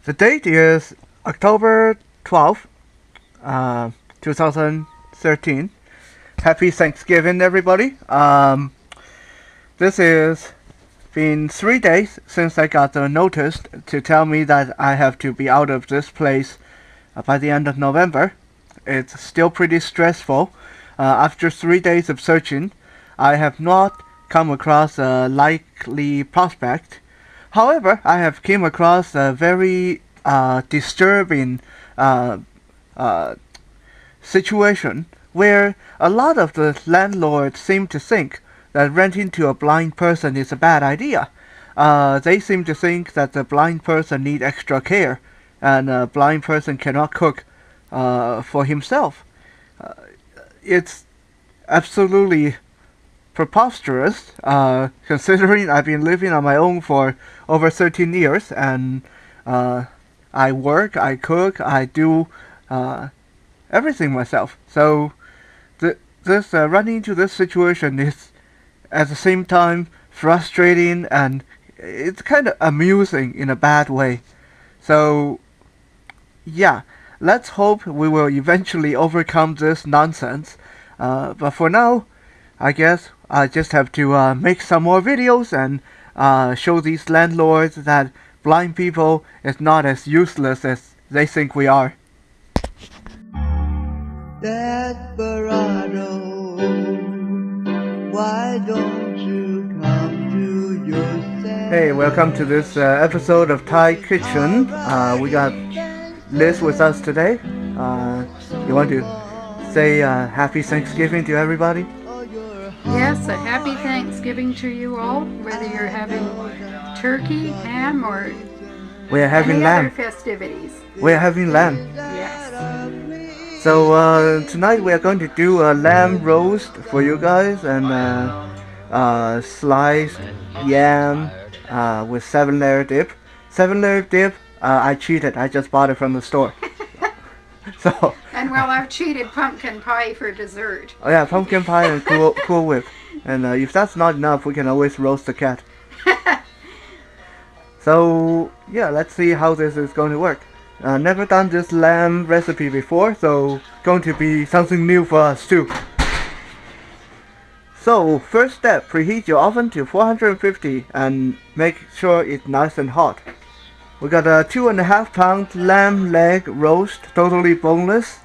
The date is October 12th, 2013. Happy Thanksgiving, everybody. This is been 3 days since I got the notice to tell me that I have to be out of this place by the end of November. It's still pretty stressful. After 3 days of searching, I have not come across a likely prospect. However, I have came across a very disturbing situation where a lot of the landlords seem to think that renting to a blind person is a bad idea. They seem to think that the blind person need extra care, and a blind person cannot cook for himself. It's absolutely preposterous, considering I've been living on my own for over 13 years, and I work, I cook, I do everything myself. So this running into this situation is at the same time frustrating, and it's kind of amusing in a bad way. So yeah, let's hope we will eventually overcome this nonsense. But for now, I guess I just have to make some more videos and show these landlords that blind people is not as useless as they think we are. Desperado, why don't you come to yourself? Hey, welcome to this episode of Thai Kitchen. We got Liz with us today. You want to say Happy Thanksgiving to everybody? Yes, a happy Thanksgiving to you all, whether you're having turkey, ham, or We are having any lamb. other festivities. We are having lamb. Yes. So tonight we are going to do a lamb roast for you guys, and sliced yam with 7-layer dip. 7-layer dip, I cheated. I just bought it from the store. So And well, I've cheated pumpkin pie for dessert. oh yeah, pumpkin pie and Cool Whip. And if that's not enough, we can always roast the cat. So yeah, let's see how this is going to work. Never done this lamb recipe before, so going to be something new for us too. So first step, preheat your oven to 450 and make sure it's nice and hot. We got a 2.5 pound lamb leg roast, totally boneless.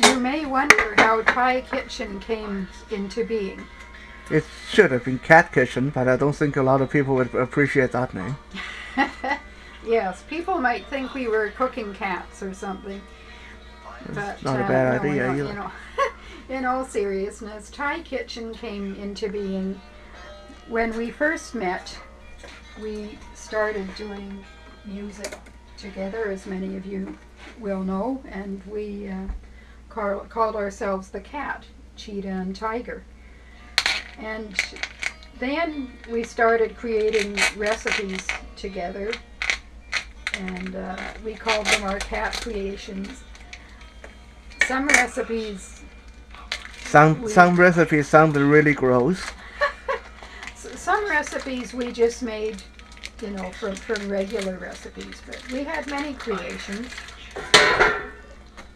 You may wonder how Thai Kitchen came into being. It should have been Cat Kitchen, but I don't think a lot of people would appreciate that name. Yes, people might think we were cooking cats or something. But Not a bad no, idea no, either. In all seriousness, Thai Kitchen came into being when we first met. We started doing music together, as many of you will know, and we called ourselves the Cat, Cheetah and Tiger. And then we started creating recipes together, and we called them our cat creations. Some recipes Some recipes sounded really gross. Some recipes we just made, you know, from regular recipes, but we had many creations.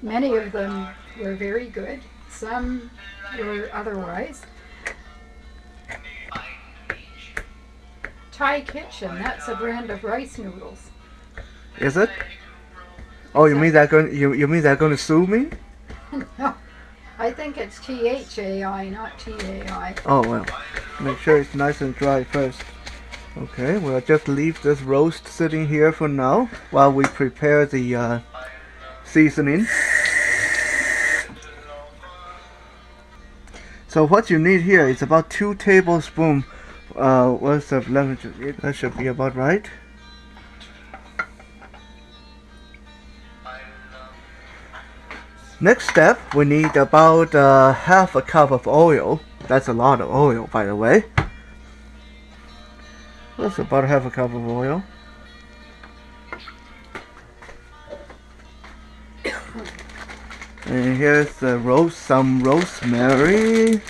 Many of them were very good. Some were otherwise. Thai Kitchen, that's a brand of rice noodles. Is it? Oh, you mean they're going to sue me? No, I think it's THAI, not TAI. Oh well. Make sure it's nice and dry first. Okay, we'll just leave this roast sitting here for now while we prepare the seasoning. So what you need here is about 2 tablespoons worth of lemon juice. That should be about right. Next step, we need about half a cup of oil. That's a lot of oil, by the way. That's about half a cup of oil. And here's the some rosemary.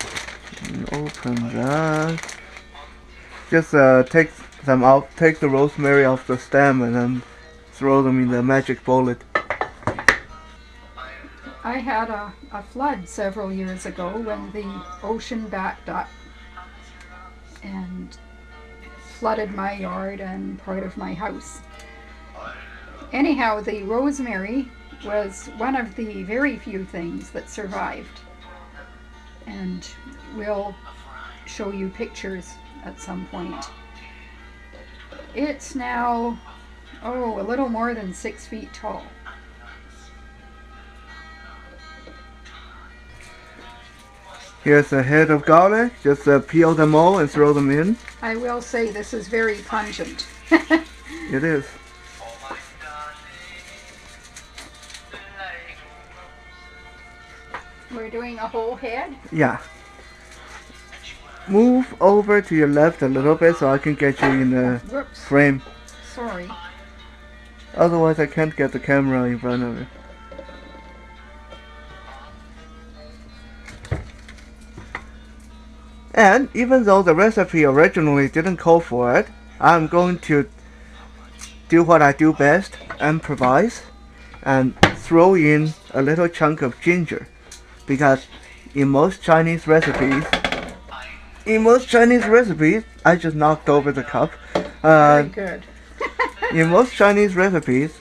And open that. Just take them out, take the rosemary off the stem, and then throw them in the magic bullet. I had a flood several years ago when the ocean backed up and flooded my yard and part of my house. Anyhow, the rosemary was one of the very few things that survived, and we'll show you pictures at some point. It's now, a little more than 6 feet tall. Here's a head of garlic. Just peel them all and throw them in. I will say this is very pungent. It is. We're doing a whole head. Yeah. Move over to your left a little bit so I can get you in the Whoops, frame. sorry. Otherwise I can't get the camera in front of you. And even though the recipe originally didn't call for it, I'm going to do what I do best, improvise, and throw in a little chunk of ginger. Because in most Chinese recipes, I just knocked over the cup. Very good. In most Chinese recipes,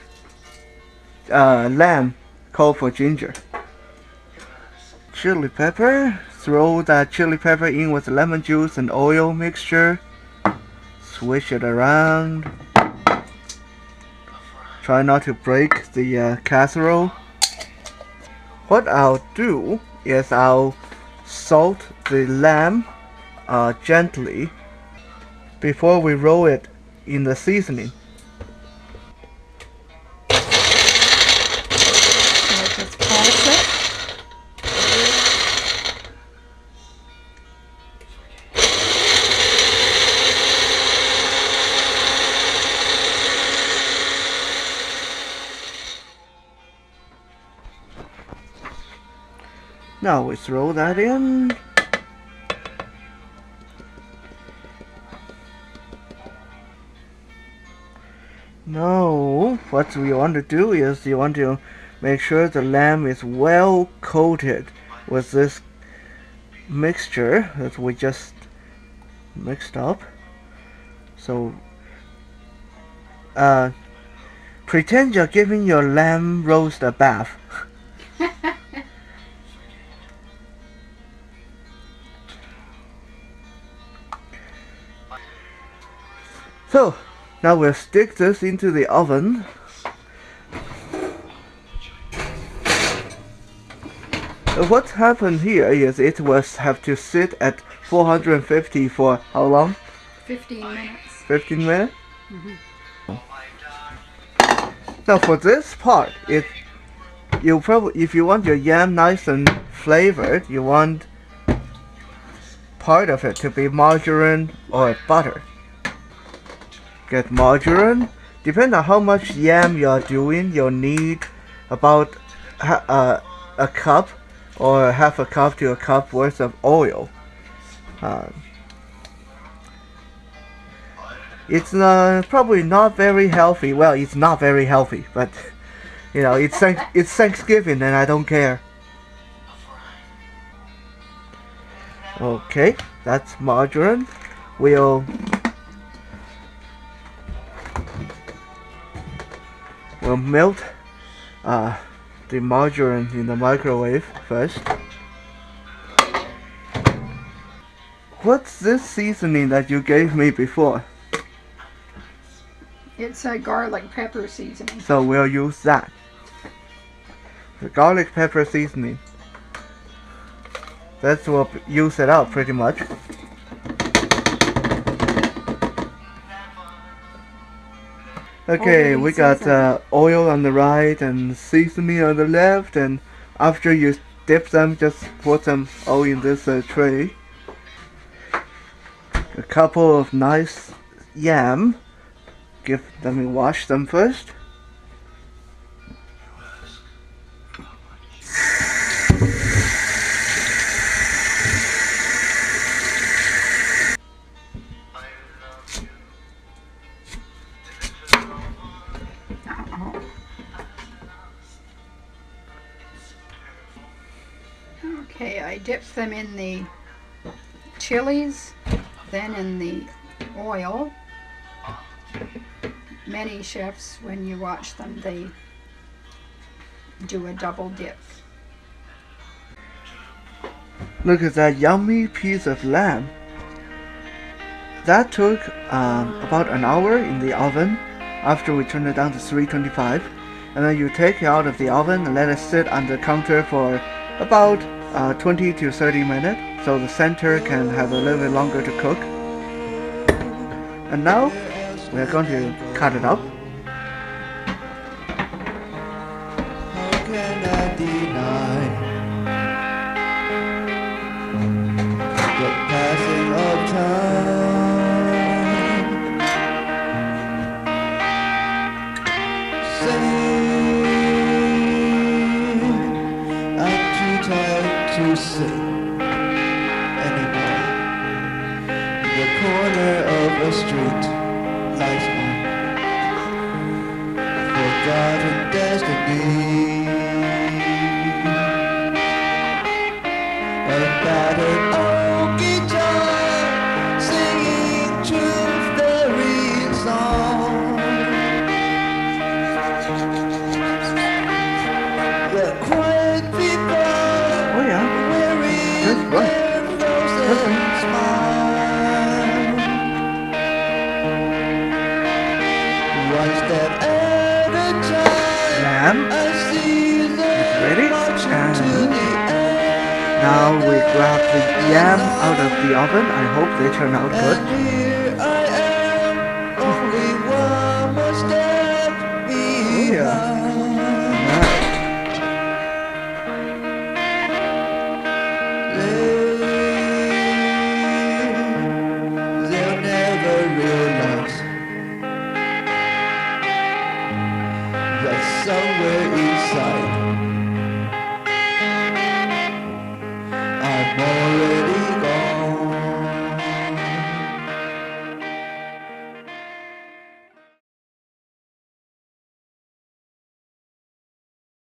lamb call for ginger. Chili pepper. Throw that chili pepper in with lemon juice and oil mixture. Swish it around. Try not to break the casserole. What I'll do is I'll salt the lamb gently before we roll it in the seasoning. So just pulse it. Now we throw that in. Now, what we want to do is you want to make sure the lamb is well coated with this mixture that we just mixed up. So, pretend you're giving your lamb roast a bath. So, now we'll stick this into the oven. What happened here is it will have to sit at 450 for how long? 15 minutes. 15 minutes? Now for this part, if you want your yam nice and flavored, you want part of it to be margarine or butter. Get margarine. Depending on how much yam you are doing, you'll need about a cup or half a cup to a cup worth of oil. It's probably not very healthy. Well, it's not very healthy, but you know, it's Thanksgiving and I don't care. Okay, that's margarine. We'll melt the margarine in the microwave first. What's this seasoning that you gave me before? It's a garlic pepper seasoning. So we'll use that. The garlic pepper seasoning. That's what use it up pretty much. Okay, we got oil on the right and seasoning on the left, and after you dip them, just put them all in this tray. A couple of nice yam. Let me wash them first. I dipped them in the chilies, then in the oil. Many chefs, when you watch them, they do a double dip. Look at that yummy piece of lamb. That took about an hour in the oven after we turned it down to 325. And then you take it out of the oven and let it sit on the counter for about 20 to 30 minutes so the center can have a little bit longer to cook. And now we're going to cut it up. How can I deny the passing of time? I'm too tired to sing anymore. The corner of a street lies my forgotten destiny. A battered old guitar singing truth very song. The quiet people Oh yeah, wearing that's right. their frozen smile. One step at a time, Lamb I see them is ready. marching to And the end. now we grab the yam out of the oven. I hope they turn out good. And here I am, only one more step behind. Yeah. They'll never realize that somewhere inside